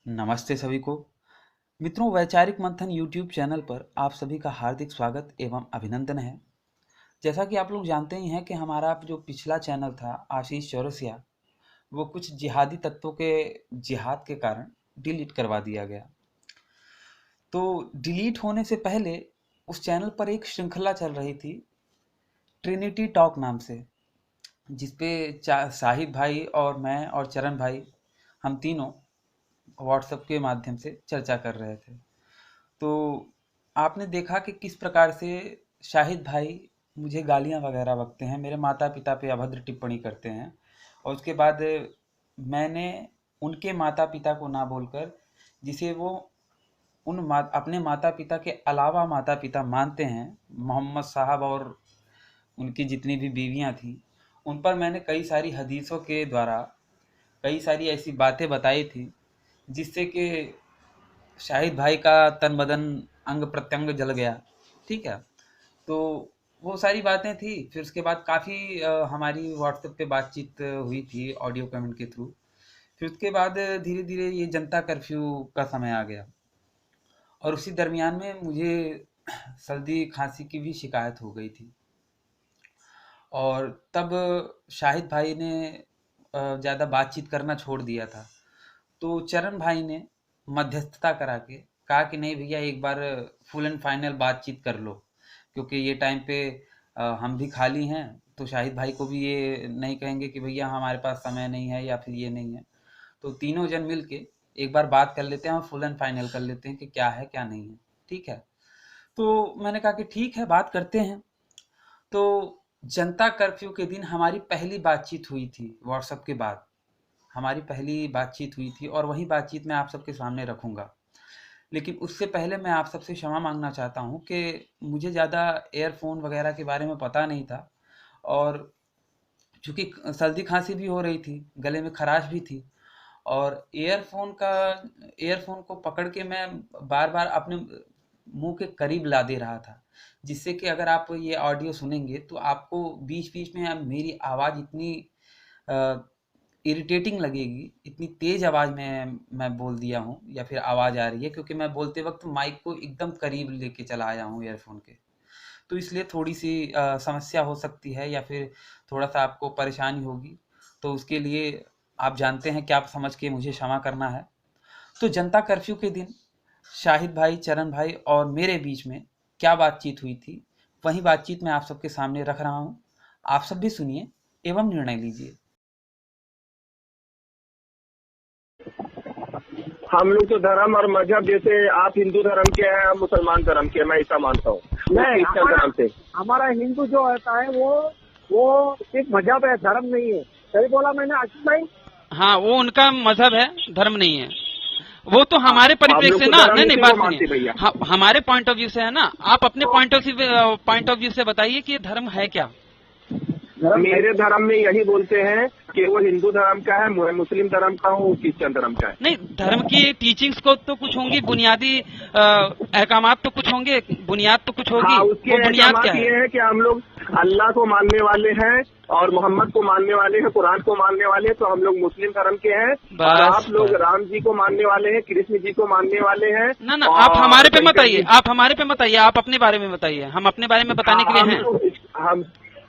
नमस्ते सभी को। मित्रों, वैचारिक मंथन यूट्यूब चैनल पर आप सभी का हार्दिक स्वागत एवं अभिनंदन है। जैसा कि आप लोग जानते ही हैं कि हमारा जो पिछला चैनल था आशीष चौरसिया, वो कुछ जिहादी तत्वों के जिहाद के कारण डिलीट करवा दिया गया। तो डिलीट होने से पहले उस चैनल पर एक श्रृंखला चल रही थी ट्रिनिटी टॉक नाम से, जिसपे शाहिद भाई और मैं और चरण भाई, हम तीनों व्हाट्सएप के माध्यम से चर्चा कर रहे थे। तो आपने देखा कि किस प्रकार से शाहिद भाई मुझे गालियां वगैरह बकते हैं, मेरे माता पिता पे अभद्र टिप्पणी करते हैं, और उसके बाद मैंने उनके माता पिता को ना बोलकर जिसे वो अपने माता पिता के अलावा माता पिता मानते हैं, मोहम्मद साहब और उनकी जितनी भी बीवियां थीं, उन पर मैंने कई सारी हदीसों के द्वारा कई सारी ऐसी बातें बताई थी जिससे कि शाहिद भाई का तन बदन अंग प्रत्यंग जल गया। ठीक है, तो वो सारी बातें थी। फिर उसके बाद काफ़ी हमारी व्हाट्सएप पे बातचीत हुई थी ऑडियो कमेंट के थ्रू। फिर उसके बाद धीरे धीरे ये जनता कर्फ्यू का समय आ गया, और उसी दरमियान में मुझे सर्दी खांसी की भी शिकायत हो गई थी। और तब शाहिद भाई ने ज़्यादा बातचीत करना छोड़ दिया था। तो चरण भाई ने मध्यस्थता करा के कहा कि नहीं भैया, एक बार फुल एंड फाइनल बातचीत कर लो, क्योंकि ये टाइम पे हम भी खाली हैं, तो शाहिद भाई को भी ये नहीं कहेंगे कि भैया हमारे पास समय नहीं है या फिर ये नहीं है। तो तीनों जन मिल के एक बार बात कर लेते हैं और फुल एंड फाइनल कर लेते हैं कि क्या है क्या नहीं है। ठीक है, तो मैंने कहा कि ठीक है, बात करते हैं। तो जनता कर्फ्यू के दिन हमारी पहली बातचीत हुई थी व्हाट्सएप के बाद। हमारी पहली बातचीत हुई थी और वही बातचीत मैं आप सबके सामने रखूँगा। लेकिन उससे पहले मैं आप सबसे क्षमा माँगना चाहता हूँ कि मुझे ज़्यादा एयरफ़ोन वग़ैरह के बारे में पता नहीं था, और चूँकि सर्दी खाँसी भी हो रही थी, गले में खराश भी थी, और ईयरफ़ोन को पकड़ के मैं बार-बार अपने मुँह के करीब ला दे रहा था, जिससे कि अगर आप ये ऑडियो सुनेंगे तो आपको बीच-बीच में मेरी आवाज़ इतनी अ, इरिटेटिंग लगेगी, इतनी तेज़ आवाज़ में मैं बोल दिया हूँ या फिर आवाज़ आ रही है, क्योंकि मैं बोलते वक़्त माइक को एकदम करीब लेके चला आया हूँ ईयरफ़ोन के। तो इसलिए थोड़ी-सी समस्या हो सकती है या फिर थोड़ा-सा आपको परेशानी होगी। तो उसके लिए आप जानते हैं कि आप समझ के मुझे क्षमा करना है। तो जनता कर्फ्यू के दिन शाहिद भाई, चरण भाई और मेरे बीच में क्या बातचीत हुई थी, वही बातचीत मैं आप सबके सामने रख रहा हूँ। आप सब भी सुनिए एवं निर्णय लीजिए। हम लोग तो धर्म और मजहब, जैसे आप हिंदू धर्म के हैं, हम मुसलमान धर्म के, मैं ऐसा मानता हूँ। नहीं, धर्म से हमारा हिंदू जो होता है वो एक मजहब है, धर्म नहीं है। सही बोला मैंने आशीष भाई? हाँ, वो उनका मजहब है, धर्म नहीं है। वो तो हमारे परिप्रेक्ष्य से ना, नहीं बात सुनिए, हमारे पॉइंट ऑफ व्यू से है ना। आप अपने पॉइंट ऑफ व्यू से बताइए कि ये धर्म है क्या। मेरे धर्म में यही बोलते हैं कि वो हिंदू धर्म का है, मैं मुस्लिम धर्म का हूँ, क्रिश्चियन धर्म का है। नहीं, धर्म की टीचिंग्स को तो कुछ होंगी, बुनियादी अहकामात तो कुछ होंगे, बुनियाद तो कुछ होगी। हाँ, उसके बुनियाद क्या ये है कि हम लोग अल्लाह को मानने वाले हैं और मोहम्मद को मानने वाले हैं, कुरान को मानने वाले हैं, तो हम लोग मुस्लिम धर्म के हैं। और आप लोग राम जी को मानने वाले हैं, कृष्ण जी को मानने वाले हैं। ना, आप हमारे पे मत आइए, आप अपने बारे में बताइए। हम अपने बारे में बताने के लिए हैं।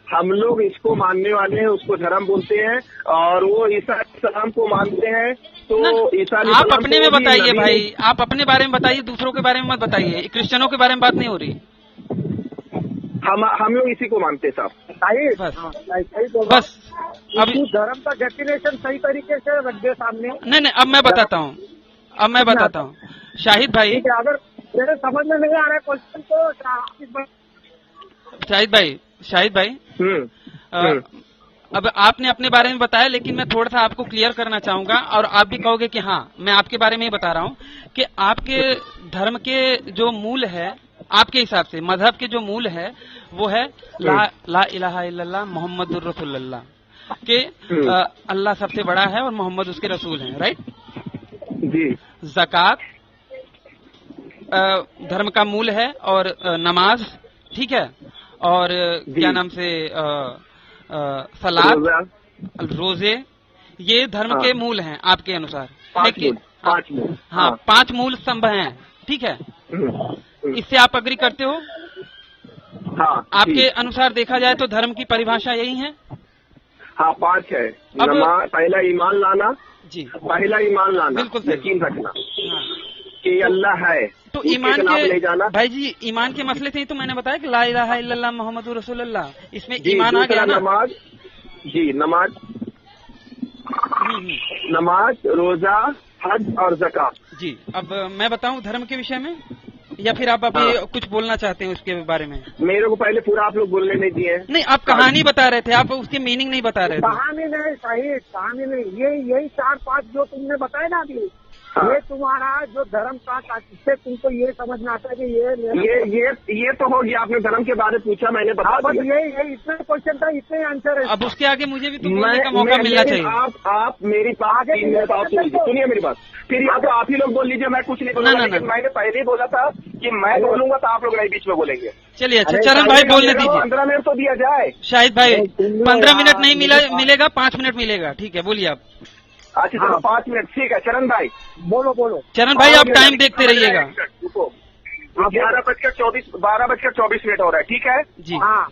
हम लोग इसको मानने वाले हैं, उसको धर्म बोलते हैं, और वो ईसा सलाम को मानते हैं। तो ईसा आप अपने में बताइए भाई, आप अपने बारे में बताइए, दूसरों के बारे में मत बताइए। क्रिश्चियनों के बारे में बात नहीं हो रही। हम लोग इसी को मानते हैं साहब। बस अब धर्म का डेफिनेशन सही तरीके से रख दे सामने। नहीं, अब मैं बताता हूँ। शाहिद भाई, अगर मेरे समझ में नहीं आ रहा है क्वेश्चन तो शाहिद भाई, अब आपने अपने बारे में बताया, लेकिन मैं थोड़ा सा आपको क्लियर करना चाहूंगा, और आप भी कहोगे कि हाँ, मैं आपके बारे में ही बता रहा हूँ कि आपके धर्म के जो मूल है, आपके हिसाब से मजहब के जो मूल है, वो है ला इलाहा इल्लल्लाह मोहम्मदुर रसूलुल्लाह, के अल्लाह सबसे बड़ा है और मोहम्मद उसके रसूल हैं। राइट जी। ज़कात धर्म का मूल है, और नमाज, ठीक है, और क्या नाम से सलात, रोजे, ये धर्म के मूल हैं आपके अनुसार। 5 मूल। हाँ 5 मूल स्तंभ हैं, ठीक है। इससे आप अग्री करते हो? हाँ। आपके अनुसार देखा जाए तो धर्म की परिभाषा यही है? हाँ 5 है। पहला ईमान लाना जी, पहला ईमान लाना, बिल्कुल सही। यकीन रखना हाँ। कि अल्लाह है। तो ईमान ले के जाना भाई जी, ईमान के मसले से ही तो मैंने बताया कि ला इलाहा इल्लल्लाह मुहम्मदुर रसूलुल्लाह, इसमें जी, ईमान आ गया ना। नमाज जी, नमाज, रोजा, हज और ज़कात। जी, अब मैं बताऊं धर्म के विषय में, या फिर आप अभी कुछ बोलना चाहते हैं उसके बारे में? मेरे को पहले पूरा आप लोग बोलने नहीं दिए। नहीं, आप कहानी बता रहे थे, आप उसकी मीनिंग नहीं बता रहे थे। कहानी नहीं, सही कहानी नहीं, यही 4-5 जो तुमने बताया ना अभी, ये तुम्हारा जो धर्म का, इससे तुमको ये समझना आता है कि ये तो हो गया। आपने धर्म के बारे में पूछा, मैंने बता दिया। ये इतना क्वेश्चन था, इतने आंसर है। अब उसके आगे मुझे भी तो बोलने का मौका मिलना चाहिए। आप मेरी बात सुनिए मेरी बात, फिर या तो आप ही लोग बोल लीजिए, मैं कुछ नहीं बोलूंगा। लेकिन मैंने पहले ही बोला था कि मैं बोलूंगा तो आप लोग नहीं बीच में बोलेंगे। चलिए, अच्छा चरण भाई बोलने दीजिए। 15 मिनट तो दिया जाए। शाहिद भाई 15 मिनट नहीं मिलेगा, 5 मिनट मिलेगा, ठीक है, बोलिए आप। अच्छा चलो 5 मिनट, ठीक है। चरण भाई बोलो। चरण भाई आप टाइम देखते रहिएगा। 12:24 हो रहा है, ठीक है जी। हाँ,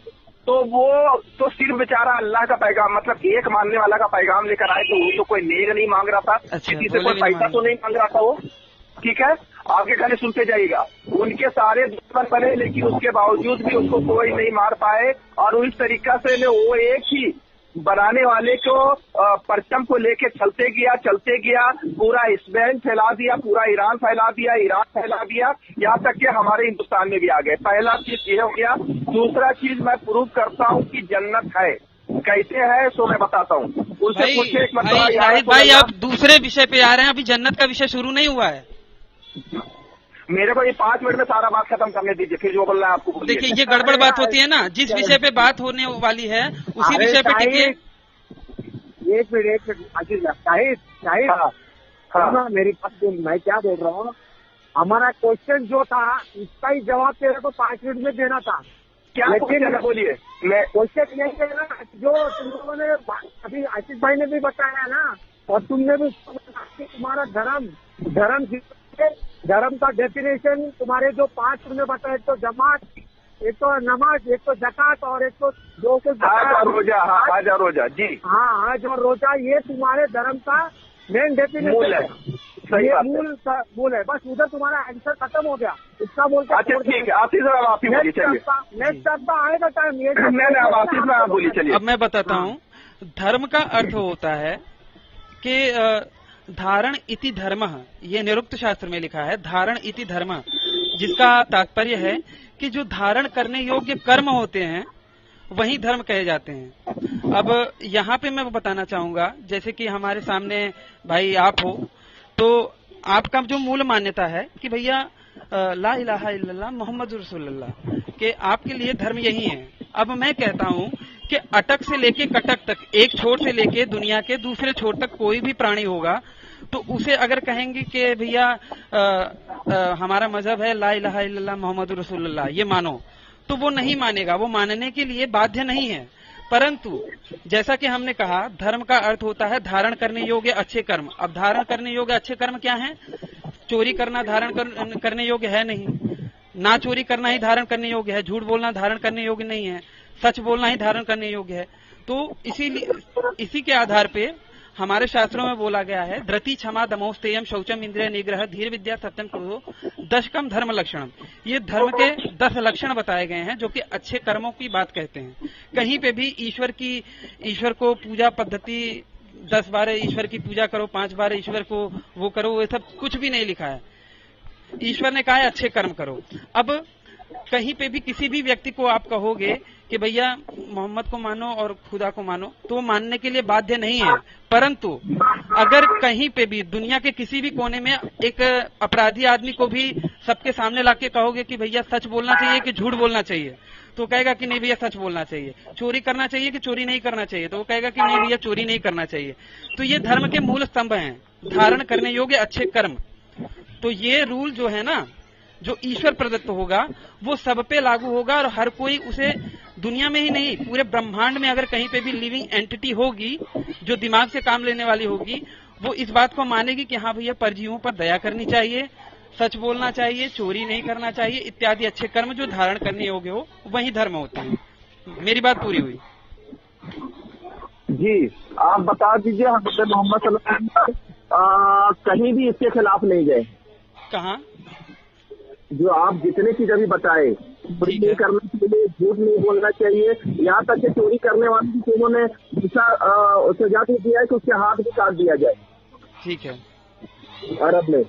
तो वो तो सिर्फ बेचारा अल्लाह का पैगाम, मतलब एक मानने वाला का पैगाम लेकर आए। तो वो तो कोई नेक नहीं मांग रहा था, किसी से कोई पैसा तो नहीं मांग रहा था वो, ठीक है। आगे खाली सुनते जाइएगा। उनके सारे दुश्मन बने, लेकिन उसके बावजूद भी उसको कोई नहीं मार पाए। और इस तरीका से वो एक ही बनाने वाले को परचम को लेके चलते गया, पूरा स्पेन फैला दिया, पूरा ईरान फैला दिया, इराक फैला दिया, यहाँ तक कि हमारे हिंदुस्तान में भी आ गए। पहला चीज ये हो गया। दूसरा चीज मैं प्रूव करता हूँ कि जन्नत है। कैसे है सो मैं बताता हूँ। उनसे पूछे एक मतलब भाई आप दूसरे विषय पे आ रहे हैं, अभी जन्नत का विषय शुरू नहीं हुआ है। मेरे को ये 5 मिनट में सारा बात खत्म करने दीजिए, फिर जो बोलना है आपको बोलिए। देखिए, ये गड़बड़ बात होती है ना, जिस विषय पे बात होने वाली है उसी विषय पे टिकिए। एक मिनट शाहिद, मेरी बात सुन, मैं क्या बोल रहा हूँ। हमारा क्वेश्चन जो था इसका ही जवाब तेरे को 5 मिनट में देना था। क्या क्वेश्चन बोलिए? मैं क्वेश्चन यही है ना, जो तुम लोगों ने अभी आशीष भाई ने भी बताया ना, और तुमने भी तुम्हारा धर्म का डेफिनेशन, तुम्हारे जो 5 तुमने बताया, एक तो जमात, एक तो नमाज, एक तो ज़कात, और एक तो जो कुछ रोजा। हज और रोजा जी। हाँ, हज और रोजा, ये तुम्हारे धर्म का मेन डेफिनेशन है। ये मूल है। बस उधर तुम्हारा आंसर खत्म हो गया, इसका बोलते। अच्छा ठीक है, आप ही बोलिए। चलिए नेक्स्ट आपका आएगा टाइम, ये आप बोलिए। चलिए अब मैं बताता हूँ। धर्म का अर्थ होता है कि धारण इति धर्म, ये निरुक्त शास्त्र में लिखा है, धारण इति धर्म, जिसका तात्पर्य है कि जो धारण करने योग्य कर्म होते हैं वही धर्म कहे जाते हैं। अब यहाँ पे मैं बताना चाहूंगा, जैसे कि हमारे सामने भाई आप हो, तो आपका जो मूल मान्यता है कि भैया ला इलाहा इल्लल्लाह मुहम्मदुर रसूलुल्लाह, कि आपके लिए धर्म यही है। अब मैं कहता हूँ कि अटक से लेके कटक तक, एक छोर से लेके दुनिया के दूसरे छोर तक कोई भी प्राणी होगा, तो उसे अगर कहेंगे कि भैया हमारा मजहब है ला इलाहा इल्लल्लाह मुहम्मदुर रसूलुल्लाह, ये मानो, तो वो नहीं मानेगा, वो मानने के लिए बाध्य नहीं है। परंतु जैसा कि हमने कहा, धर्म का अर्थ होता है धारण करने योग्य अच्छे कर्म। अब धारण करने योग्य अच्छे कर्म क्या हैं? चोरी करना धारण करने योग्य है नहीं, ना चोरी करना ही धारण करने योग्य है, झूठ बोलना धारण करने योग्य नहीं है, सच बोलना ही धारण करने योग्य है। तो इसी के आधार पे हमारे शास्त्रों में बोला गया है, धृति क्षमा दमोस्तेयम शौचम इंद्रिय निग्रह धीर विद्या सत्यम क्रोधो दशकम धर्म लक्षणम। ये धर्म के 10 लक्षण बताए गए हैं जो कि अच्छे कर्मों की बात कहते हैं। कहीं पे भी ईश्वर को पूजा पद्धति 10 बार ईश्वर की पूजा करो, 5 बार ईश्वर को वो करो, वो सब कुछ भी नहीं लिखा है। ईश्वर ने कहा है अच्छे कर्म करो। अब कहीं पे भी किसी भी व्यक्ति को आप कहोगे कि भैया मोहम्मद को मानो और खुदा को मानो, तो वो मानने के लिए बाध्य नहीं है। परंतु अगर कहीं पे भी दुनिया के किसी भी कोने में एक अपराधी आदमी को भी सबके सामने लाके कहोगे कि भैया सच बोलना चाहिए कि झूठ बोलना चाहिए, तो कहेगा कि नहीं भैया सच बोलना चाहिए। चोरी करना चाहिए कि चोरी नहीं करना चाहिए, तो वो कहेगा कि नहीं भैया चोरी नहीं करना चाहिए। तो ये धर्म के मूल स्तंभ हैं, धारण करने योग्य अच्छे कर्म। तो ये रूल जो है ना, जो ईश्वर प्रदत्त होगा वो सब पे लागू होगा, और हर कोई उसे दुनिया में ही नहीं पूरे ब्रह्मांड में अगर कहीं पे भी लिविंग एंटिटी होगी जो दिमाग से काम लेने वाली होगी, वो इस बात को मानेगी कि हाँ भैया परजीवों पर दया करनी चाहिए, सच बोलना चाहिए, चोरी नहीं करना चाहिए, इत्यादि अच्छे कर्म जो धारण करने योग्य हो वही धर्म होते हैं। मेरी बात पूरी हुई। जी, आप बता दीजिए हज़रत मोहम्मद सल्लल्लाहु अलैहि वसल्लम कहीं भी इसके खिलाफ नहीं गए। कहाँ? जो आप जितने चीज अभी बताए, चोरी नहीं करना चाहिए, झूठ नहीं बोलना चाहिए, यहाँ तक कि चोरी करने वाले की उन्होंने सजा भी दिया है कि उसके हाथ भी काट दिया जाए। ठीक है। अरब में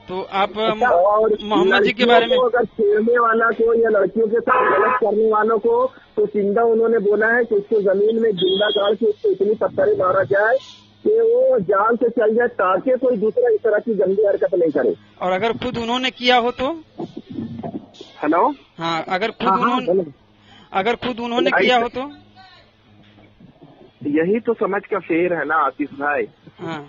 तो आप और मोहम्मद जी के बारे में अगर छेड़ने वाला को या लड़कियों के साथ गलत करने वालों को तो जिंदा उन्होंने बोला है कि उसको जमीन में जिंदा गाड़ के उसको इतनी पत्थरें मारा जाए कि वो जान से चल जाए ताकि कोई दूसरा इस तरह की गंदी हरकत नहीं करे। और अगर खुद उन्होंने किया हो तो? हेलो, हाँ, अगर खुद उन्होंने किया हो तो? यही तो समझ का फेर है ना आतिश भाई। हाँ,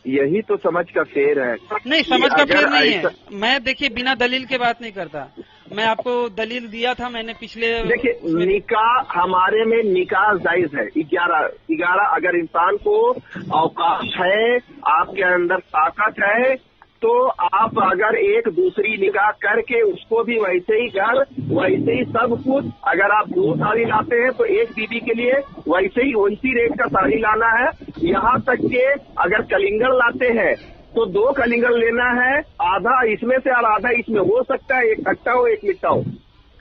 यही तो समझ का फेर है। नहीं, समझ का फेर नहीं है। मैं देखिए बिना दलील के बात नहीं करता। मैं आपको दलील दिया था मैंने पिछले। देखिए, निकाह हमारे में निकाह जायज है। 11 अगर इंसान को अवकाश है, आपके अंदर ताकत है, तो आप अगर एक दूसरी निकाह करके उसको भी वैसे ही घर वैसे ही सब कुछ, अगर आप 2 साड़ी लाते हैं तो एक बीबी के लिए वैसे ही उसी रेट का साड़ी लाना है। यहाँ तक के अगर कलिंगड़ लाते हैं तो 2 कलिंगड़ लेना है, आधा इसमें से और आधा इसमें। हो सकता है एक खट्टा हो एक मीठा हो,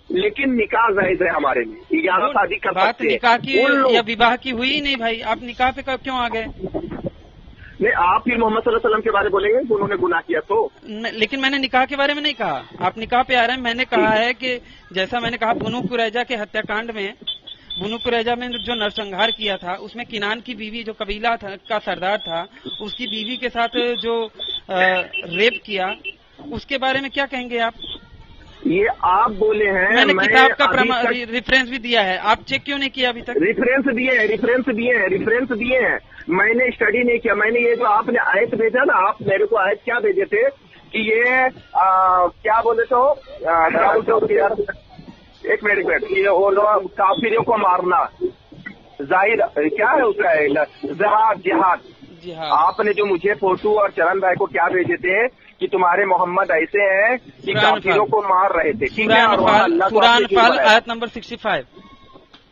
लेकिन निकाह जायज है हमारे में। 11 शादी कर बात सकते हैं। निकाह की या विवाह की हुई ही नहीं भाई। आप निकाह पे कब क्यों आ गए? नहीं, आप फिर मोहम्मद सल्लल्लाहु अलैहि वसल्लम के बारे में बोलेंगे कि उन्होंने गुनाह किया तो? लेकिन मैंने निकाह के बारे में नहीं कहा। आप निकाह पे आ रहे हैं। मैंने कहा है कि जैसा मैंने कहा बुनू कुरैजा के हत्याकांड में, बुनू कुरैजा में जो नरसंहार किया था उसमें किनान की बीवी जो कबीला का सरदार था उसकी बीवी के साथ जो रेप किया, उसके बारे में क्या कहेंगे आप? ये आप बोले हैं। मैंने किताब का रेफरेंस भी दिया है। आप चेक क्यों नहीं किया अभी तक? रेफरेंस दिए हैं। मैंने स्टडी नहीं किया। मैंने ये जो आपने आयत भेजा ना, आप मेरे को आयत क्या भेजे थे कि ये क्या बोले तो एक मिनट, ये वो लोग काफिरों को मारना जाहिर क्या है उसका जिहाद। आपने जो मुझे फोटो और चरण भाई को क्या भेजे थे कि तुम्हारे मोहम्मद ऐसे हैं कि काफिरों को मार रहे थे। ठीक है, और कुरान फाल आयत नंबर 65।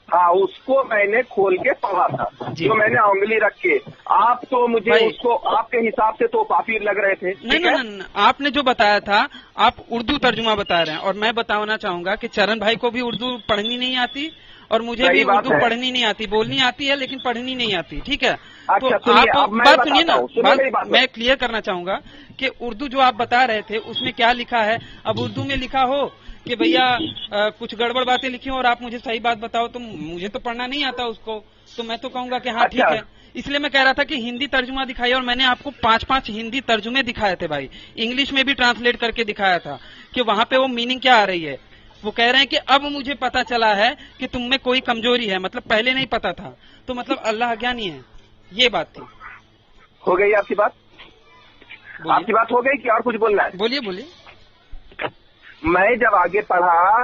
हाँ, उसको मैंने खोल के पढ़ा था, जो मैंने उंगली रख के। आप तो मुझे उसको आपके हिसाब से तो काफिर लग रहे थे। नहीं, आपने जो बताया था आप उर्दू तर्जुमा बता रहे हैं, और मैं बताना चाहूंगा कि चरण भाई को भी उर्दू पढ़नी नहीं आती और मुझे भी उर्दू पढ़नी नहीं आती। बोलनी आती है लेकिन पढ़नी नहीं आती। ठीक है, तो आप बात सुनिए ना, मैं क्लियर करना चाहूंगा कि उर्दू जो आप बता रहे थे उसमें क्या लिखा है। अब उर्दू में लिखा हो कि भैया कुछ गड़बड़ बातें लिखी हो और आप मुझे सही बात बताओ, तो मुझे तो पढ़ना नहीं आता उसको, तो मैं तो कहूंगा कि हाँ ठीक है। इसलिए मैं कह रहा था कि हिंदी तर्जुमा दिखाइए, और मैंने आपको 5-5 हिंदी तर्जुमे दिखाए थे भाई। इंग्लिश में भी ट्रांसलेट करके दिखाया था कि वहां पे वो मीनिंग क्या आ रही है। वो कह रहे हैं कि अब मुझे पता चला है कि तुम में कोई कमजोरी है, मतलब पहले नहीं पता था, तो मतलब अल्लाह अज्ञानी है। ये बात थी। हो गई आपकी बात? आपकी बात हो गई कि और कुछ बोलना है? बोलिए। मैं जब आगे पढ़ा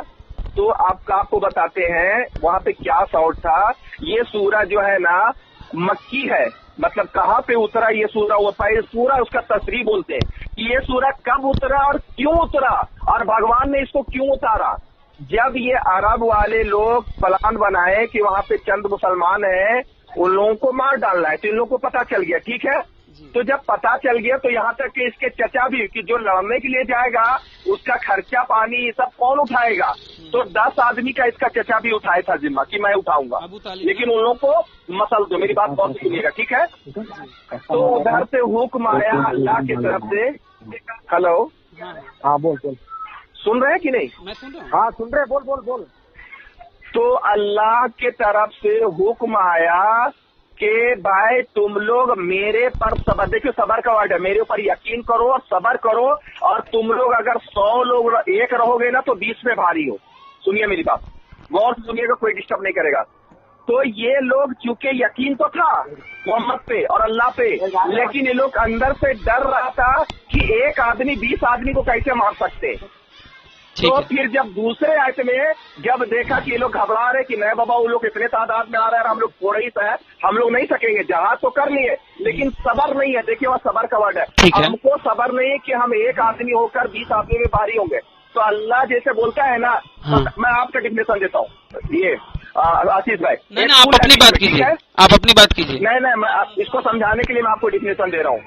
तो आपको बताते हैं वहाँ पे क्या साउंड था। ये सूरा जो है ना मक्की है, मतलब कहाँ पे उतरा ये सूरा, वो पूरा उसका तस्रीह बोलते हैं कि ये सूरा कब उतरा और क्यों उतरा और भगवान ने इसको क्यों उतारा। जब ये अरब वाले लोग प्लान बनाए कि वहाँ पे चंद मुसलमान हैं, उन लोगों को मार डालना है, तो इन लोगों को पता चल गया। ठीक है, तो जब पता चल गया तो यहाँ तक कि इसके चचा भी कि जो लड़ने के लिए जाएगा उसका खर्चा पानी ये सब कौन उठाएगा, तो 10 आदमी का इसका चचा भी उठाया था जिम्मा कि मैं उठाऊंगा, लेकिन उन लोगों को मसल दो। मेरी बात बहुत सुनिएगा, ठीक है। तो उधर से हुक्म आया अल्लाह की तरफ से। हेलो, हाँ बोल। सुन रहे हैं कि नहीं? मैं सुन रहा हूँ। हाँ सुन रहे, बोल। तो अल्लाह के तरफ से हुक्म आया कि भाई तुम लोग मेरे पर सबर, देखिए सबर का वर्ड है, मेरे ऊपर यकीन करो और सबर करो, और तुम लोग अगर 100 लोग एक रहोगे ना तो 20 में भारी हो। सुनिए मेरी बात, गौर से सुनिएगा, कोई डिस्टर्ब नहीं करेगा। तो ये लोग चूंकि यकीन तो था मोहम्मद पे और अल्लाह पे, लेकिन ये लोग अंदर से डर रहा था कि एक आदमी 20 आदमी को कैसे मार सकते। तो फिर जब दूसरे आयत में जब देखा कि ये लोग घबरा रहे कि नहीं बाबा वो लोग इतने तादाद में आ रहे हैं, हम लोग थोड़े ही है, हम लोग नहीं सकेंगे, जहाज तो कर लिए लेकिन सबर नहीं है। देखिए वहाँ सबर का वर्ड है, हमको सबर नहीं है कि हम एक आदमी होकर 20 आदमी में भारी होंगे। तो अल्लाह जैसे बोलता है ना, मैं आपका डिफिनेशन देता हूँ, ये आशीष भाई नहीं, आप अपनी बात कीजिए, आप अपनी बात कीजिए। नहीं, मैं इसको समझाने के लिए मैं आपको डिफिनेशन दे रहा हूँ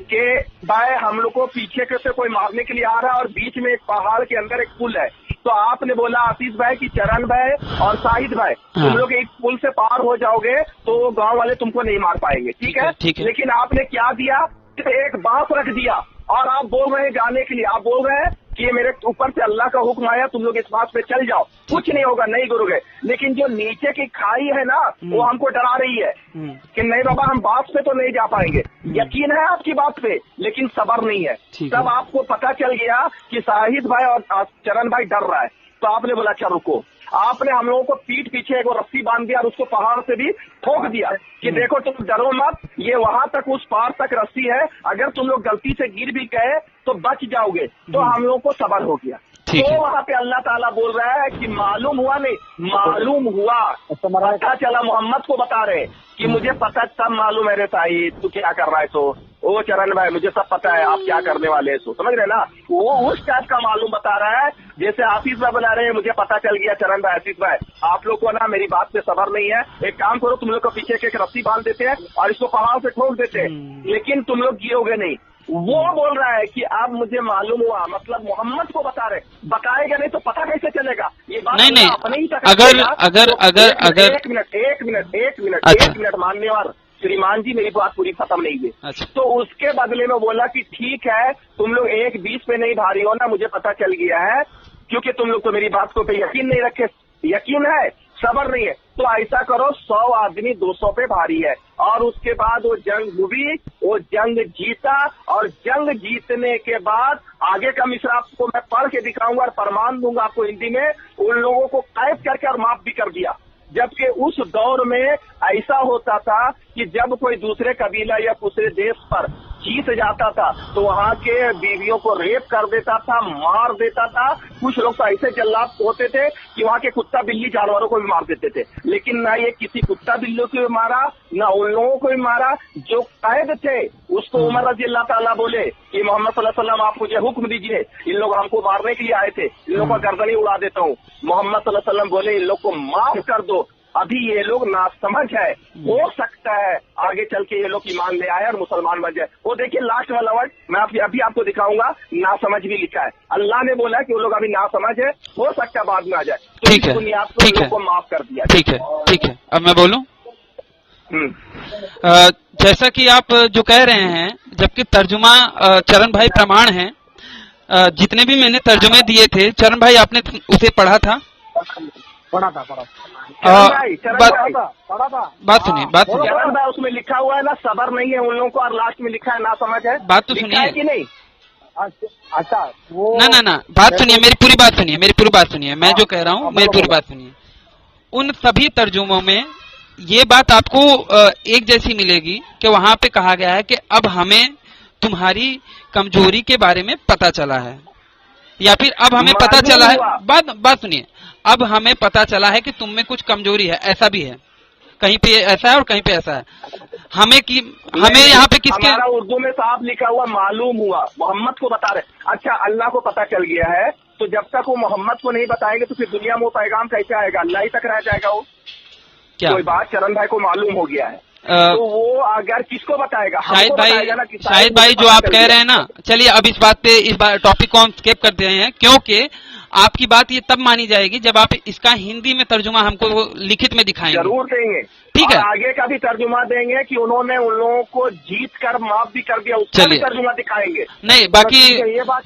कि भाई हम लोग को पीछे से कोई मारने के लिए आ रहा है और बीच में एक पहाड़ के अंदर एक पुल है। तो आपने बोला आशीष भाई कि चरण भाई और शाहिद भाई तुम लोग एक पुल से पार हो जाओगे तो गांव वाले तुमको नहीं मार पाएंगे, ठीक है। लेकिन आपने क्या दिया, एक बांस रख दिया और आप बोल रहे हैं जाने के लिए, आप बोल रहे हैं कि ये मेरे ऊपर से अल्लाह का हुक्म आया, तुम लोग इस बात पे चल जाओ, कुछ नहीं होगा, नहीं गिरोगे। लेकिन जो नीचे की खाई है ना वो हमको डरा रही है कि नहीं बाबा हम बात पे तो नहीं जा पाएंगे। यकीन है आपकी बात पे लेकिन सबर नहीं है। तब आपको पता चल गया कि शाहिद भाई और चरण भाई डर रहा है, तो आपने बोला अच्छा रुको। आपने हम लोगों को पीठ पीछे एक रस्सी बांध दिया और उसको पहाड़ से भी ठोक दिया कि देखो तुम डरो मत, ये वहां तक उस पार तक रस्सी है, अगर तुम लोग गलती से गिर भी गए तो बच जाओगे। तो हम लोगों को सबर हो गया। तो वहाँ पे अल्लाह ताला बोल रहा है कि मालूम हुआ नहीं, मालूम हुआ, पता चला, मोहम्मद को बता रहे कि मुझे पता सब मालूम है रे साहिब तू क्या कर रहा है। तो ओ चरण भाई मुझे सब पता है आप क्या करने वाले हैं, तो समझ रहे ना, वो उस टाइप का मालूम बता रहा है जैसे आशीष भाई बता रहे हैं मुझे पता चल गया चरण भाई आशीष भाई आप लोग को ना मेरी बात पे सबर नहीं है, एक काम करो तुम लोग को पीछे एक रस्सी बांध देते हैं और इसको पहाड़ से ठोक देते हैं लेकिन तुम लोग गिरोगे नहीं। वो बोल रहा है कि अब मुझे मालूम हुआ, मतलब मोहम्मद को बता रहे, बताएगा नहीं तो पता कैसे चलेगा। ये बात नहीं अपने ही तक अगर एक मिनट मान्यवर श्रीमान जी मेरी बात पूरी खत्म नहीं हुई। अच्छा। तो उसके बदले में बोला कि ठीक है तुम लोग 1-20 पे नहीं भारी हो ना, मुझे पता चल गया है क्योंकि तुम लोग तो मेरी बात को पे यकीन नहीं रखे, यकीन है सबर नहीं है। तो ऐसा करो 100 आदमी 200 पे भारी है और उसके बाद वो जंग हुई, वो जंग जीता और जंग जीतने के बाद आगे का मिसरा आपको मैं पढ़ के दिखाऊंगा और प्रमाण दूंगा आपको हिंदी में, उन लोगों को कैद करके और माफ भी कर दिया। जबकि उस दौर में ऐसा होता था कि जब कोई दूसरे कबीला या दूसरे देश पर जीत जाता था तो वहाँ के बीवियों को रेप कर देता था, मार देता था। कुछ लोग तो ऐसे जल्लाद होते थे कि वहाँ के कुत्ता बिल्ली जानवरों को भी मार देते थे, लेकिन ना ये किसी कुत्ता बिल्ली को भी मारा ना उन लोगों को भी मारा जो कैद थे। उसको उमर रज़ी अल्लाह ताला बोले कि मोहम्मद सल्लल्लाहु अलैहि वसल्लम आप मुझे हुक्म दीजिए, इन लोग हमको मारने के लिए आए थे, इन लोगों का गर्दन ही उड़ा देता हूँ। मोहम्मद सल्लल्लाहु अलैहि वसल्लम बोले इन लोग को माफ कर दो, अभी ये लोग नासमझ है, हो सकता है आगे चल के ये लोग ईमान ले आए और मुसलमान बन जाए। वो देखिए लास्ट वाला वर्ड मैं अभी आपको दिखाऊंगा, नासमझ भी लिखा है। अल्लाह ने बोला कि वो लोग अभी नासमझ है, हो सकता है बाद में आ जाए। तो ठीक है, बुनियाद पर लोगों को माफ कर दिया। ठीक है, ठीक है। अब मैं बोलूं, जैसा कि आप जो कह रहे हैं, जबकि तर्जुमा चरण भाई प्रमाण है, जितने भी मैंने तर्जुमे दिए थे चरण भाई आपने उसे पढ़ा था? पढ़ा था। बात सुनिए। उसमें लिखा हुआ है ना सबर नहीं है उन लोगों को और लास्ट में लिखा है ना समझ है। बात तो सुनिए कि नहीं। अच्छा वो ना बात सुनिए, मेरी पूरी बात सुनिए, मैं जो कह रहा हूँ मेरी पूरी बात सुनिए। उन सभी तर्जुमों में ये बात आपको एक जैसी मिलेगी कि वहां पे कहा गया है कि अब हमें तुम्हारी कमजोरी के बारे में पता चला है, या फिर अब हमें पता चला है, बात सुनिए, अब हमें पता चला है कि तुम में कुछ कमजोरी है। ऐसा भी है, कहीं पे ऐसा है और कहीं पे ऐसा है। हमें यहाँ पे किसके, हमारा उर्दू में साफ लिखा हुआ मालूम हुआ, मोहम्मद को बता रहे। अच्छा अल्लाह को पता चल गया है तो जब तक वो मोहम्मद को नहीं बताएंगे तो फिर दुनिया में वो पैगाम कैसे आएगा, अल्लाह ही तक रह जाएगा वो। क्या कोई बात चरण भाई को मालूम हो गया है तो वो अगर किसको बताएगा, शाहिद भाई जो आप कह रहे हैं ना, चलिए अब इस टॉपिक को हम स्किप करते हैं, क्योंकि आपकी बात ये तब मानी जाएगी जब आप इसका हिंदी में तर्जुमा हमको लिखित में दिखाएंगे। जरूर देंगे, ठीक है। आगे का भी तर्जुमा देंगे कि उन्होंने उन लोगों को जीत कर माफ भी कर दिया, उसका भी तर्जुमा दिखाएंगे। नहीं बाकी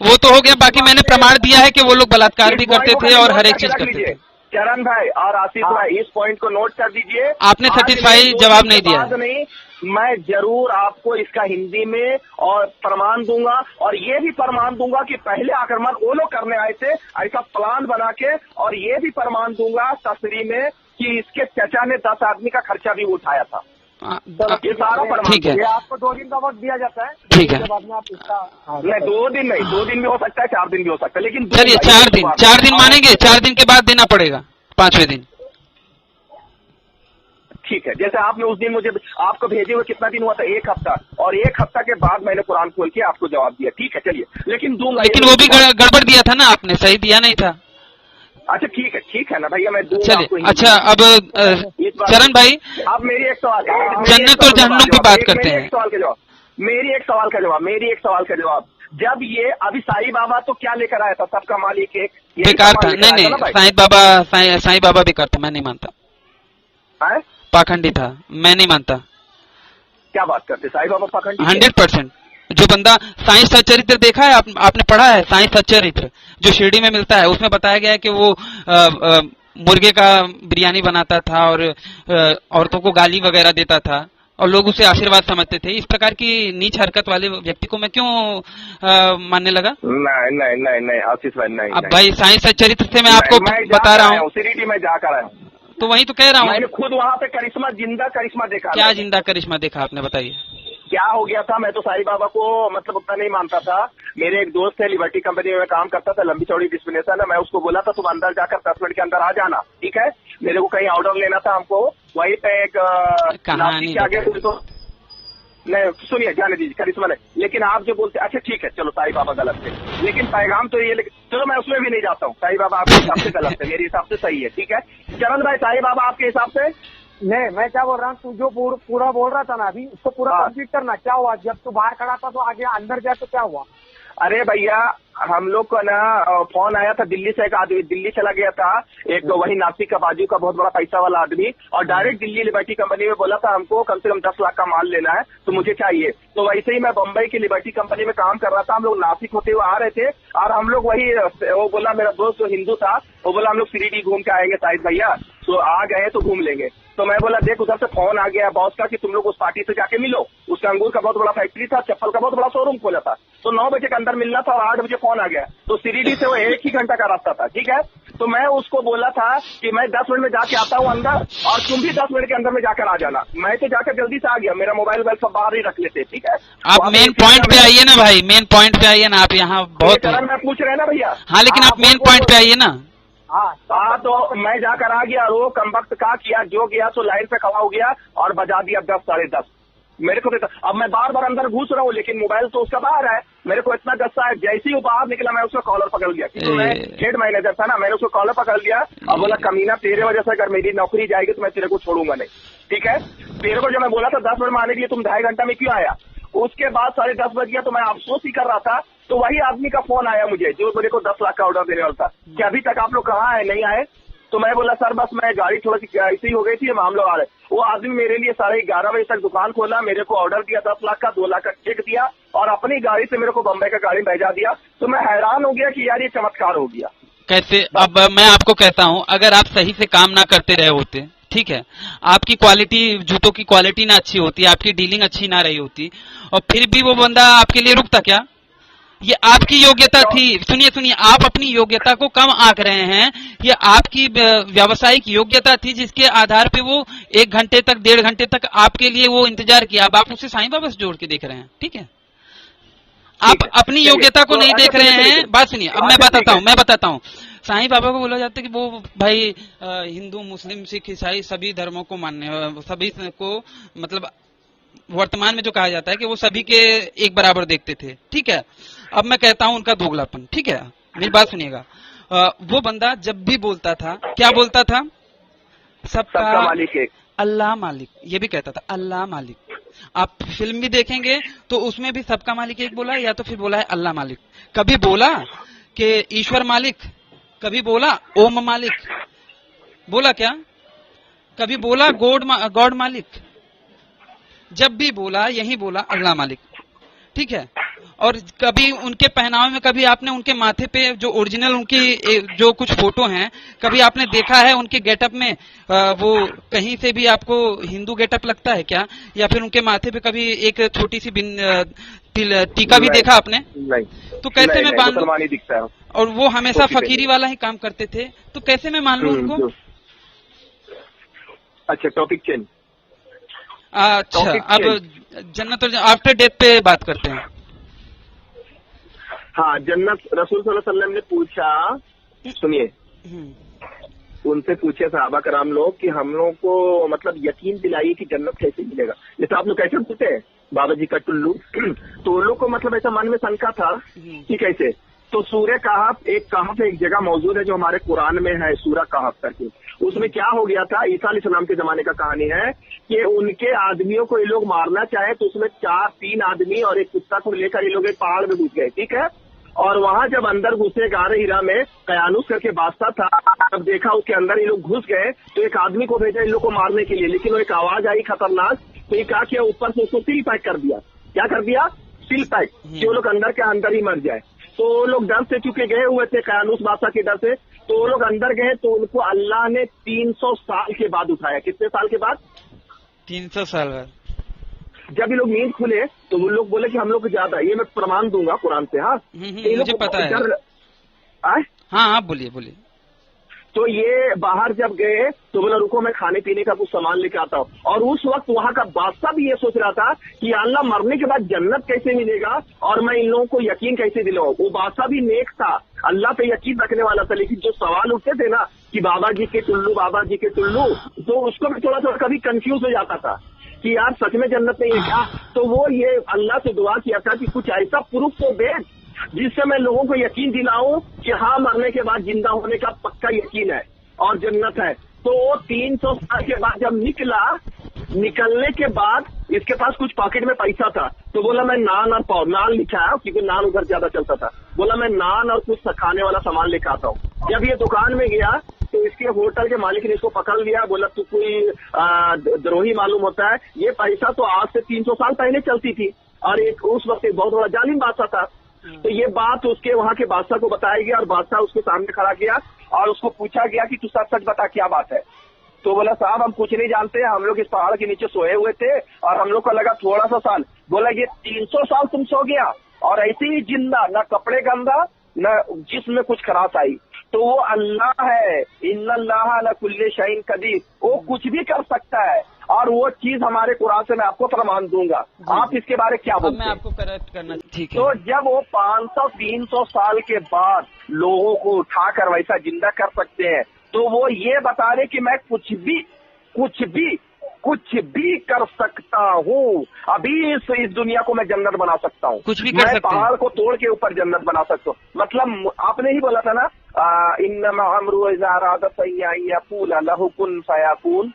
वो तो हो गया, बाकी मैंने प्रमाण दिया है कि वो लोग बलात्कार भी करते थे और हर एक चीज करते थे। चरण भाई और आशीष भाई इस पॉइंट को नोट कर दीजिए। आपने सेटिस्फाई जवाब नहीं दिया। नहीं, मैं जरूर आपको इसका हिंदी में और प्रमाण दूंगा और ये भी प्रमाण दूंगा कि पहले आक्रमण वो लोग करने आए थे ऐसा प्लान बना के, और ये भी प्रमाण दूंगा तस्रीर में कि इसके चचा ने 10 आदमी का खर्चा भी उठाया था। ये सारा प्रमाण ठीक है, ये आपको 2 दिन का वक्त दिया जाता है। ठीक है, बाद में आप इसका नहीं 2 दिन नहीं, 2 दिन भी हो सकता है, 4 दिन भी हो सकता है, लेकिन चलिए 4 दिन मानेंगे, 4 दिन के बाद देना पड़ेगा 5वें दिन। ठीक है। जैसे आपने उस दिन मुझे आपको भेजे हुए कितना दिन हुआ था, 1 हफ्ता, और 1 हफ्ता के बाद मैंने कुरान खोल के आपको जवाब दिया। ठीक है चलिए, लेकिन दूंगा, लेकिन वो भी गड़बड़ दिया था ना आपने, सही दिया नहीं था। अच्छा ठीक है ना भैया, मैं दूंगा चलिए, आपको। अच्छा अब चरण भाई, आप मेरी एक सवाल, जन्नत और जहन्नुम की बात करते हैं। मेरी एक सवाल का जवाब, जब ये अभी साईं बाबा तो क्या लेकर आया था, सबका मालिक एक बेकार था। नहीं, साईं बाबा बेकार था, मैं नहीं मानता। पाखंडी था, मैं नहीं मानता। क्या बात करते, साईं बाबा पाखंडी? 100%। जो बंदा साईं सच्चरित्र देखा है, आपने पढ़ा है साईं सच्चरित्र जो शिरडी में मिलता है, उसमें बताया गया है कि वो मुर्गे का बिरयानी बनाता था और औरतों को गाली वगैरह देता था और लोग उसे आशीर्वाद समझते थे। इस प्रकार की नीच हरकत वाले व्यक्ति को मैं क्यों मानने लगा? नहीं आशीष भाई, नहीं। अब भाई साईं सच्चरित्र से मैं आपको बता रहा हूँ, शिरडी में जाकर आया हूँ, तो वही तो कह रहा हूँ। मैंने खुद वहाँ पे जिंदा करिश्मा देखा। क्या जिंदा करिश्मा देखा आपने, बताइए? क्या हो गया था, मैं तो साईं बाबा को मतलब उतना नहीं मानता था। मेरे एक दोस्त है, लिबर्टी कंपनी में काम करता था, लंबी चौड़ी डिस्प्लेनेशन है। मैं उसको बोला था तुम अंदर जाकर 10 मिनट के अंदर आ जाना, ठीक है। मेरे को कहीं ऑर्डर लेना था हमको, वहीं पे एक कहानी आगे तो नहीं, सुनिए, जाने दीजिए, करिश्मा नहीं। लेकिन आप जो बोलते, अच्छा ठीक है चलो, साईं बाबा गलत थे, लेकिन पैगाम तो ये, चलो मैं उसमें भी नहीं जाता हूँ। साईं बाबा आपके हिसाब से गलत है, मेरे हिसाब से सही है, ठीक है। चरण भाई, साईं बाबा आपके हिसाब से? नहीं, मैं क्या बोल रहा हूँ, तू जो पूरा बोल रहा था ना अभी, उसको पूरा कंप्लीट करना। क्या हुआ जब तू बाहर खड़ा था, तो आगे अंदर गया तो क्या हुआ? अरे भैया, हम लोग को ना फोन आया था दिल्ली से, एक आदमी दिल्ली चला गया था, एक तो वही नासिक का बाजू का बहुत बड़ा पैसा वाला आदमी, और डायरेक्ट दिल्ली लिबर्टी कंपनी में बोला था हमको कम से कम 10 लाख का माल लेना है, तो मुझे चाहिए। तो वैसे ही मैं बम्बई की लिबर्टी कंपनी में काम कर रहा था, हम लोग नासिक होते हुए आ रहे थे, और हम लोग वही, वो बोला, मेरा दोस्त जो हिंदू था, वो बोला हम लोग शिरडी घूम के आएंगे शायद भैया, तो आ गए तो घूम लेंगे। तो मैं बोला देख, उधर से फोन आ गया बॉस का कि तुम लोग उस पार्टी से जाके मिलो। उसका अंगूर का बहुत बड़ा फैक्ट्री था, चप्पल का बहुत बड़ा शोरूम खोला था, तो 9 बजे के अंदर मिलना था और 8 बजे फोन आ गया। तो शिरडी से वो 1 ही घंटा का रास्ता था, ठीक है। तो मैं उसको बोला था कि मैं 10 मिनट में जाके आता हूँ अंदर, और तुम भी 10 मिनट के अंदर में जाकर आ जाना। मैं तो जाकर जल्दी से आ गया, मेरा मोबाइल सब बाहर ही रख लेते, ठीक है। आप मेन पॉइंट पे आइए ना भाई, मेन पॉइंट पे आइए ना आप, यहाँ बहुत मैं पूछ रहे ना भैया। हाँ, लेकिन आप मेन पॉइंट पे आइए ना। हाँ, तो मैं जाकर आ गया, और वो कम वक्त का किया जो गया, तो लाइन पे खड़ा हो गया और बजा दिया 10 साढ़े 10। मेरे को तो अब मैं बार बार अंदर घुस रहा हूँ, लेकिन मोबाइल तो उसका बाहर है। मेरे को इतना गुस्सा है, जैसे ही वो बाहर निकला मैं उसका कॉलर पकड़ लिया, क्योंकि मैं हेड मैनेजर था ना, मैंने उसको कॉलर पकड़ लिया और बोला कमीना, तेरे वजह से अगर मेरी नौकरी जाएगी तो मैं तेरे को छोड़ूंगा नहीं, ठीक है। तेरे को जब मैं बोला था 10 मिनट में आने के लिए, तुम 2.5 घंटा में क्यों आया? उसके बाद 10:30 बज गया, तो मैं अफसोस ही कर रहा था, तो वही आदमी का फोन आया मुझे जो मेरे को 10 लाख का ऑर्डर देने वाला था, कि अभी तक आप लोग कहाँ आए, नहीं आए? तो मैं बोला सर बस मैं गाड़ी थोड़ा सी ऐसी हो गई थी, हम लोग आ रहे। वो आदमी मेरे लिए 11:30 बजे तक दुकान खोला, मेरे को ऑर्डर दिया 10 लाख का, 2 लाख का चेक दिया, और अपनी गाड़ी से मेरे को बम्बई का गाड़ी भेजा दिया। तो मैं हैरान हो गया कि यार ये चमत्कार हो गया। कैसे? अब मैं आपको कहता हूँ, अगर आप सही से काम ना करते रहे होते, ठीक है, आपकी क्वालिटी, जूतों की क्वालिटी ना अच्छी होती, आपकी डीलिंग अच्छी ना रही होती, और फिर भी वो बंदा आपके लिए रुकता क्या? ये आपकी योग्यता थी। सुनिए, आप अपनी योग्यता को कम आंक रहे हैं। ये आपकी व्यावसायिक योग्यता थी, जिसके आधार पे वो 1 घंटे तक, 1.5 घंटे तक आपके लिए वो इंतजार किया। अब आप उसे साईं बाबा से जोड़ के देख रहे हैं, ठीक है। आप अपनी योग्यता को नहीं देख रहे हैं। बात सुनिए, अब मैं बताता हूँ। साईं बाबा को बोला जाता है कि वो भाई हिंदू, मुस्लिम, सिख, ईसाई सभी धर्मों को मानने, सभी को, मतलब वर्तमान में जो कहा जाता है कि वो सभी के एक बराबर देखते थे, ठीक है। अब मैं कहता हूं उनका दोगलापन, ठीक है, मेरी बात सुनिएगा। वो बंदा जब भी बोलता था, क्या बोलता था? सबका मालिक एक, अल्लाह मालिक, ये भी कहता था अल्लाह मालिक। आप फिल्म भी देखेंगे तो उसमें भी सबका मालिक एक बोला है, या तो फिर बोला है अल्लाह मालिक। कभी बोला कि ईश्वर मालिक, कभी बोला ओम मालिक, बोला क्या? कभी बोला गॉड मालिक? जब भी बोला यही बोला अल्लाह मालिक, ठीक है। और कभी उनके पहनावे में, कभी आपने उनके माथे पे जो ओरिजिनल उनकी जो कुछ फोटो हैं, कभी आपने देखा है उनके गेटअप में वो कहीं से भी आपको हिंदू गेटअप लगता है क्या? या फिर उनके माथे पे कभी एक छोटी सी टीका भी देखा आपने? नहीं। तो कैसे मैं मान लूं? दिखता है, और वो हमेशा फकीरी वाला ही काम करते थे, तो कैसे मैं मान लूं उनको? अच्छा, टॉपिक चेंज। अच्छा, अब जन्नत और आफ्टर डेथ पे बात करते हैं। हाँ, जन्नत रसूल सल्लल्लाहु अलैहि वसल्लम ने पूछा, सुनिए, उनसे पूछे सहाबा कराम लोग कि हम लोग को मतलब यकीन दिलाइए कि जन्नत कैसे मिलेगा। जैसे आप लोग कैसे पूछते हैं बाबा जी का टुल्लू, तो उन लोग को मतलब ऐसा मन में शंका था कि कैसे। तो सूरह कहफ, एक कहफ एक जगह मौजूद है जो हमारे कुरान में है, सूरह कहफ करके। उसमें क्या हो गया था, ईसा अलैहिस्सलाम के जमाने का कहानी है कि उनके आदमियों को ये लोग मारना चाहे तो उसमें 3 आदमी और एक कुत्ता को लेकर ये लोग एक पहाड़ में घुस गए, ठीक है। और वहां जब अंदर घुसे गारे हीरा में कयानुस करके बादशाह था, जब देखा उसके अंदर ये लोग घुस गए तो एक आदमी को भेजा इन लोग को मारने के लिए, लेकिन वो एक आवाज आई खतरनाक, तो ये कहा कि ऊपर से उसको सील पैक कर दिया। क्या कर दिया? सील पैक, कि वो लोग अंदर के अंदर ही मर जाए। तो वो लोग डर से चुके गए हुए थे कयानुस बादशाह के डर से, तो वो लोग अंदर गए तो उनको अल्लाह ने 300 साल के बाद उठाया। कितने साल के बाद? 300 साल बाद। जब ये लोग नींद खुले तो वो लोग बोले कि हम लोग को ज्यादा, ये मैं प्रमाण दूंगा कुरान से। हाँ, मुझे पता है। हाँ, आप बोलिए बोलिए। तो ये बाहर जब गए तो बोला रुको मैं खाने पीने का कुछ सामान लेके आता हूँ। और उस वक्त वहाँ का बादशाह भी ये सोच रहा था कि अल्लाह मरने के बाद जन्नत कैसे मिलेगा और मैं इन लोगों को यकीन कैसे दिलाऊं। वो बादशाह भी नेक था, अल्लाह पे यकीन रखने वाला था, लेकिन जो सवाल उठते थे ना कि बाबा जी के टुल्लू, बाबा जी के टुल्लू, तो उसको भी थोड़ा थोड़ा कभी कंफ्यूज हो जाता था कि यार सच में जन्नत नहीं है क्या। तो वो ये अल्लाह से दुआ किया था कि कुछ ऐसा प्रूफ तो दे जिससे मैं लोगों को यकीन दिलाऊं कि हाँ मरने के बाद जिंदा होने का पक्का यकीन है और जन्नत है। तो वो 300 साल के बाद जब निकला, निकलने के बाद इसके पास कुछ पॉकेट में पैसा था, तो बोला मैं नान और पाव, नान लिखा है क्योंकि नान उधर ज्यादा चलता था, बोला मैं नान और कुछ खाने वाला सामान लेकर आता हूँ। जब ये दुकान में गया तो इसके होटल के मालिक ने इसको पकड़ लिया, बोला तू कोई द्रोही मालूम होता है, ये पैसा तो आज से 300 साल पहले चलती थी और एक उस वक्त एक बहुत बड़ा जालिम बादशाह था। तो ये बात उसके वहाँ के बादशाह को बताया गया और बादशाह उसके सामने खड़ा किया और उसको पूछा गया कि तू सच सच बता क्या बात है। तो बोला साहब हम कुछ नहीं जानते, हम लोग इस पहाड़ के नीचे सोए हुए थे और हम लोग को लगा थोड़ा सा साल। बोला ये 300 साल तुम सो गया और ऐसे ही जिंदा, न कपड़े गंदा न जिस्म में कुछ खराश आई। तो वो अल्लाह है, इन्नल्लाह अला कुल्ली शैइन कदीर, वो कुछ भी कर सकता है और वो चीज हमारे कुरान से मैं आपको प्रमाण दूंगा। आप इसके बारे क्या बोलते हैं? मैं आपको करेक्ट करना, ठीक है। तो जब वो 500-300 साल के बाद लोगों को उठाकर वैसा जिंदा कर सकते हैं तो वो ये बता रहे कि मैं कुछ भी कर सकता हूँ, अभी इस दुनिया को मैं जन्नत बना सकता हूँ, कुछ भी कर सकते हैं, पहाड़ को तोड़ के ऊपर जन्नत बना सकता हूँ। मतलब आपने ही बोला था ना, इन्नमा अमरु इज़ा अरादा शैअन यक़ूल लहु कुन फयकून।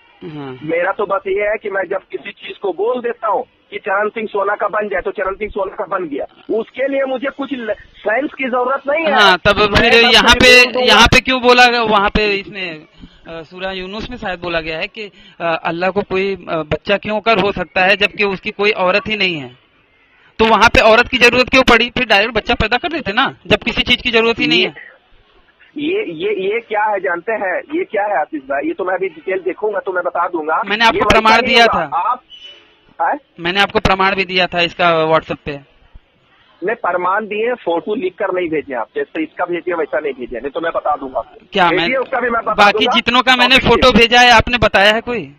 मेरा तो बस ये है कि मैं जब किसी चीज को बोल देता हूँ कि चरण सिंह सोना का बन जाए तो चरण सिंह सोना का बन गया, उसके लिए मुझे कुछ साइंस की जरूरत नहीं है। हाँ, तब फिर यहाँ पे क्यों बोला, वहाँ पे इसने सूरह यूनुस में शायद बोला गया है कि अल्लाह को कोई बच्चा क्यों कर हो सकता है जबकि उसकी कोई औरत ही नहीं है। तो वहाँ पे औरत की जरूरत क्यों पड़ी, फिर डायरेक्ट बच्चा पैदा कर देते ना जब किसी चीज की जरूरत ही नहीं है। ये क्या है जानते हैं, ये क्या है आशीष भाई, ये तो मैं अभी डिटेल देखूंगा तो मैं बता दूंगा। मैंने आपको प्रमाण दिया था, आप मैंने आपको प्रमाण भी दिया था इसका व्हाट्सएप पे। मैं प्रमाण दिए, फोटो लिख कर नहीं भेजे आप, जैसे इसका भेजिए वैसा नहीं भेजे, नहीं तो मैं बता दूंगा क्या। मैं उसका भी मैं बाकी जितनों का मैंने फोटो भेजा है आपने बताया है कोई?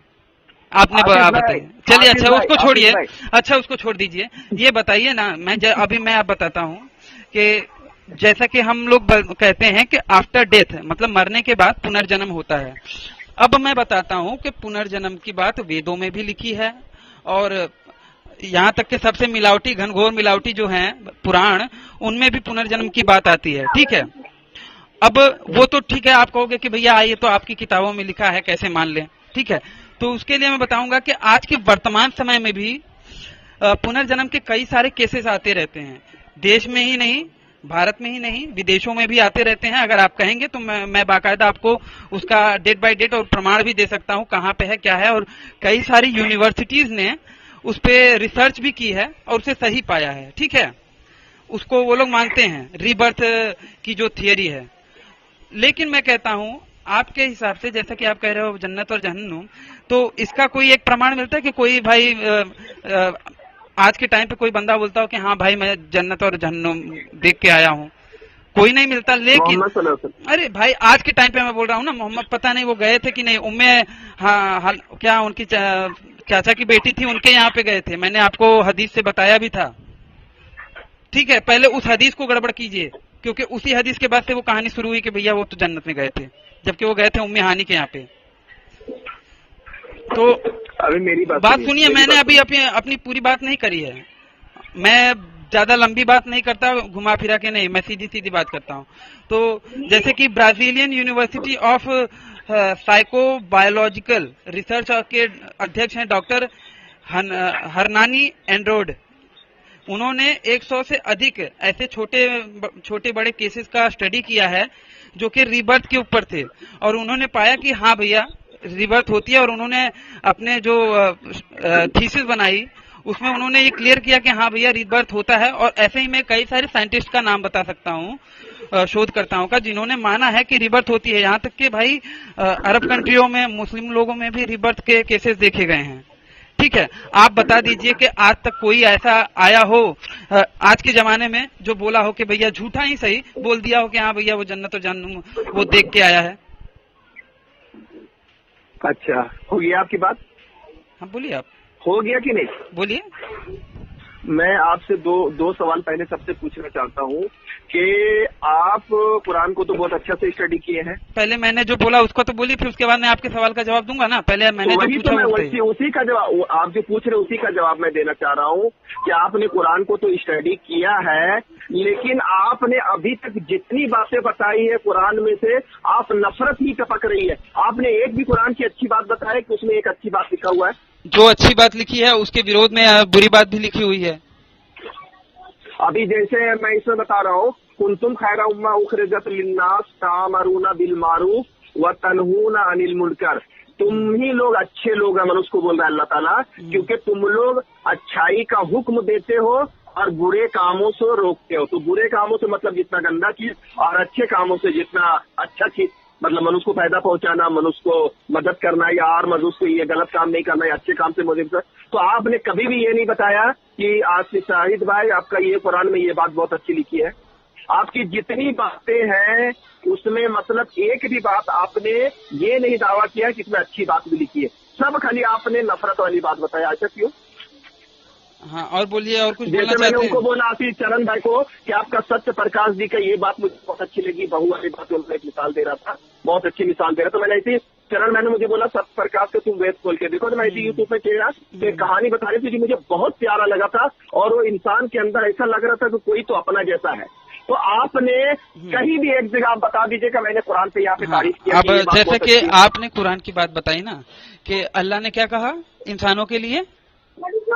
आपने बताइए। चलिए अच्छा उसको छोड़िए, अच्छा उसको छोड़ दीजिए। ये बताइए ना, अभी मैं आप बताता हूँ कि जैसा कि हम लोग कहते हैं कि आफ्टर डेथ मतलब मरने के बाद पुनर्जन्म होता है। अब मैं बताता हूँ कि पुनर्जन्म की बात वेदों में भी लिखी है और यहाँ तक कि सबसे मिलावटी घनघोर मिलावटी जो हैं पुराण, उनमें भी पुनर्जन्म की बात आती है। ठीक है, अब वो तो ठीक है, आप कहोगे कि भैया ये तो आपकी किताबों में लिखा है, कैसे मान लें। ठीक है, तो उसके लिए मैं बताऊंगा कि आज के वर्तमान समय में भी पुनर्जन्म के कई सारे केसेस आते रहते हैं, देश में ही नहीं, भारत में ही नहीं, विदेशों में भी आते रहते हैं। अगर आप कहेंगे तो मैं बाकायदा आपको उसका डेट बाय डेट और प्रमाण भी दे सकता हूं कहां पे है क्या है। और कई सारी यूनिवर्सिटीज ने उस पे रिसर्च भी की है और उसे सही पाया है। ठीक है, उसको वो लोग मानते हैं रीबर्थ की जो थियरी है। लेकिन मैं कहता हूं आपके हिसाब से, जैसा कि आप कह रहे हो जन्नत और जहन्नुम, तो इसका कोई एक प्रमाण मिलता है कि कोई भाई आज के टाइम पे कोई बंदा बोलता हो कि हाँ भाई मैं जन्नत और जहन्नुम देख के आया हूँ? कोई नहीं मिलता। लेकिन अरे भाई आज के टाइम पे मैं बोल रहा हूँ ना, मोहम्मद पता नहीं वो गए थे कि नहीं, क्या उनकी चाचा की बेटी थी, उनके यहाँ पे गए थे। मैंने आपको हदीस से बताया भी था। ठीक है, पहले उस हदीस को गड़बड़ कीजिए, क्योंकि उसी हदीस के बाद से वो कहानी शुरू हुई कि भैया वो तो जन्नत में गए थे, जबकि वो गए थे उम्मे हानी के यहाँ पे। तो अभी मेरी बात सुनिए, मैंने अभी अपनी पूरी बात नहीं करी है। मैं ज्यादा लंबी बात नहीं करता, घुमा फिरा के नहीं, मैं सीधी सीधी बात करता हूँ। तो जैसे कि ब्राजीलियन यूनिवर्सिटी ऑफ साइकोबायोलॉजिकल रिसर्च के अध्यक्ष हैं डॉक्टर हरनानी एंड्रोड। उन्होंने 100 से अधिक ऐसे छोटे बड़े केसेस का स्टडी किया है जो कि रीबर्थ के ऊपर थे, और उन्होंने पाया कि हाँ भैया रीबर्थ होती है। और उन्होंने अपने जो थीसिस बनाई उसमें उन्होंने ये क्लियर किया कि हाँ भैया रीबर्थ होता है। और ऐसे ही मैं कई सारे साइंटिस्ट का नाम बता सकता हूँ, शोधकर्ताओं का, जिन्होंने माना है कि रीबर्थ होती है। यहाँ तक कि भाई अरब कंट्रियों में, मुस्लिम लोगों में भी रीबर्थ के केसेस देखे गए हैं। ठीक है, आप बता दीजिए कि आज तक कोई ऐसा आया हो आज के जमाने में जो बोला हो कि भैया, झूठा ही सही बोल दिया हो कि हाँ भैया वो जन्नत और जहन्नुम वो देख के आया है। अच्छा, हो गया आपकी बात? हाँ बोलिए, आप हो गया कि नहीं? बोलिए। मैं आपसे दो सवाल पहले सबसे पूछना चाहता हूँ कि आप कुरान को तो बहुत अच्छा से स्टडी किए हैं। पहले मैंने जो बोला उसको तो बोलिए, फिर उसके बाद मैं आपके सवाल का जवाब दूंगा ना। पहले मैंने तो जो पूछा उसी का जवाब, आप जो पूछ रहे उसी का जवाब मैं देना चाह रहा हूँ कि आपने कुरान को तो स्टडी किया है, लेकिन आपने अभी तक जितनी बातें बताई है कुरान में से आप नफरत ही टपक रही है। आपने एक भी कुरान की अच्छी बात बताया कि उसमें एक अच्छी बात लिखा हुआ है? जो अच्छी बात लिखी है उसके विरोध में बुरी बात भी लिखी हुई है। अभी जैसे मैं इसमें बता रहा हूँ, कुंतुम खैरा उम्मा उखरिजत लिन्नास तामरूना बिल मारूफ व तनहूना अनिल मुनकर। तुम ही लोग अच्छे लोग हैं, मनुष्य को बोल रहा है अल्लाह ताला, क्योंकि तुम लोग अच्छाई का हुक्म देते हो और बुरे कामों से रोकते हो। तो बुरे कामों से मतलब जितना गंदा चीज, और अच्छे कामों से जितना अच्छा चीज, मतलब मनुष्य को फायदा पहुंचाना, मनुष्य को मदद करना, या और मनुष्य को ये गलत काम नहीं करना, या अच्छे काम से मदद करना। तो आपने कभी भी ये नहीं बताया कि आज शाहिद भाई आपका ये कुरान में ये बात बहुत अच्छी लिखी है। आपकी जितनी बातें हैं उसमें मतलब एक भी बात आपने ये नहीं दावा किया कि इसमें अच्छी बात भी लिखी है। सब खाली आपने नफरत वाली बात बताया। ऐसा क्यों? हाँ, और बोलिए, और कुछ बोलना जैसे मैंने चाहते हैं? उनको बोला आशीष चरण भाई को कि आपका सत्य प्रकाश जी का ये बात मुझे बहुत अच्छी लगी, बहू वाली बात उन्होंने एक मिसाल दे रहा था, बहुत अच्छी मिसाल दे रहा था। तो मैंने ऐसी चरण मैंने मुझे बोला सत्य प्रकाश का तुम वेब खोल के देखो, तो मैं ऐसी यूट्यूब पे किया तो एक कहानी बता रही थी जो मुझे बहुत प्यारा लगा था, और वो इंसान के अंदर ऐसा लग रहा था कि कोई तो अपना जैसा है। तो आपने कहीं भी एक जगह बता दीजिएगा मैंने कुरान पे यहाँ पे तारीफ किया। अब जैसे कि आपने कुरान की बात बताई ना कि अल्लाह ने क्या कहा इंसानों के लिए,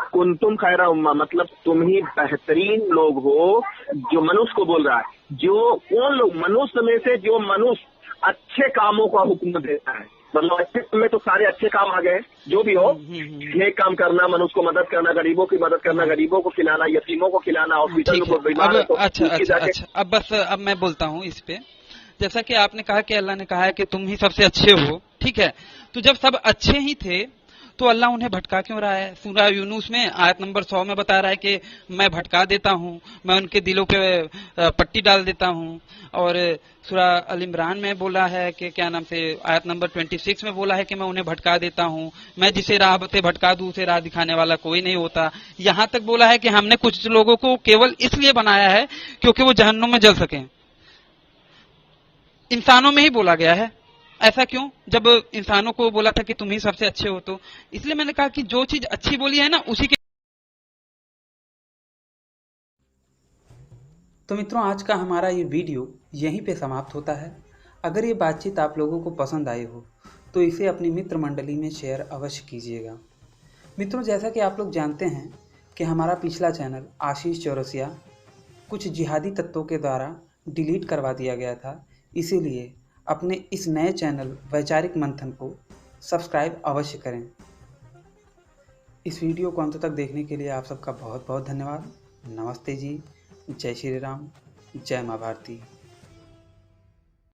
कुंतुम खैरा उम्मा, मतलब तुम ही बेहतरीन लोग हो। जो मनुष्य को बोल रहा है, जो कौन लोग मनुष्य में से जो मनुष्य अच्छे कामों का हुक्म देता है, मतलब अच्छे में तो सारे अच्छे काम आ गए, जो भी हो, नेक काम करना, मनुष्य को मदद करना, गरीबों की मदद करना, गरीबों को खिलाना, यतीमों को खिलाना, हॉस्पिटल को बीमार है तो अच्छा, अब बस अब मैं बोलता हूँ इस पे। जैसा कि आपने कहा कि अल्लाह ने कहा है कि तुम ही सबसे अच्छे हो, ठीक है, तो जब सब अच्छे ही थे तो अल्लाह उन्हें भटका क्यों रहा है? सूरह यूनुस में आयत नंबर 100 में बता रहा है कि मैं भटका देता हूँ, मैं उनके दिलों पे पट्टी डाल देता हूँ। और सूरह अल इमरान में बोला है कि क्या नाम से आयत नंबर 26 में बोला है कि मैं उन्हें भटका देता हूँ, मैं जिसे राह से भटका दूं उसे राह दिखाने वाला कोई नहीं होता। यहाँ तक बोला है कि हमने कुछ लोगों को केवल इसलिए बनाया है क्योंकि वो जहन्नुम में जल सकें। इंसानों में ही बोला गया है। ऐसा क्यों? जब इंसानों को बोला था कि तुम ही सबसे अच्छे हो, तो इसलिए मैंने कहा कि जो चीज अच्छी बोली है ना उसी के। तो मित्रों, आज का हमारा ये वीडियो यहीं पे समाप्त होता है। अगर ये बातचीत आप लोगों को पसंद आई हो तो इसे अपनी मित्र मंडली में शेयर अवश्य कीजिएगा। मित्रों, जैसा कि आप लोग जानते हैं कि हमारा पिछला चैनल आशीष चौरसिया कुछ जिहादी तत्वों के द्वारा डिलीट करवा दिया गया था, इसीलिए अपने इस नए चैनल वैचारिक मंथन को सब्सक्राइब अवश्य करें। इस वीडियो को अंत तक देखने के लिए आप सबका बहुत बहुत धन्यवाद। नमस्ते जी, जय श्री राम, जय माँ भारती।